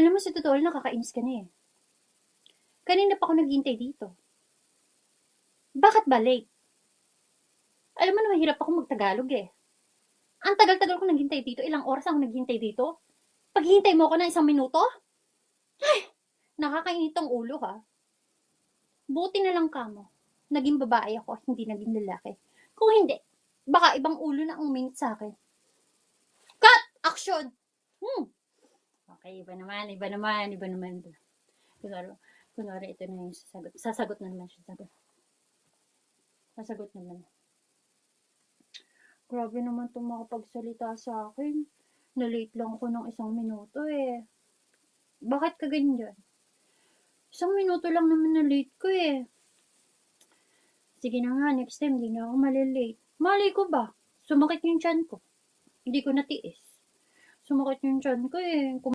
Alam mo, sa totoo lang, nakakainis ka na eh. Kanina pa ako naghihintay dito. Bakit ba late? Alam mo na mahirap ako mag-Tagalog eh. Ang tagal-tagal ko naghintay dito. Ilang oras ako naghintay dito? Paghihintay mo ako ng 1 minuto? Nakakainit ang ulo ha. Buti na lang kamo. Naging babae ako, hindi naging lalaki. Kung hindi, baka ibang ulo na ang uminit sa akin. Cut! Action! Okay, iba naman. Kunwari, ito na yung sasagot. Sasagot na naman siya. Sasagot naman. Grabe naman itong makapagsalita sa akin. Na-late lang ako ng 1 minuto eh. Bakit ka ganyan? 1 minuto lang naman na-late ko eh. Sige na nga, next time, hindi na ako malilate. Malay ko ba? Sumakit yung tiyan ko. Hindi ko natiis. Sumakit yung tiyan ko eh.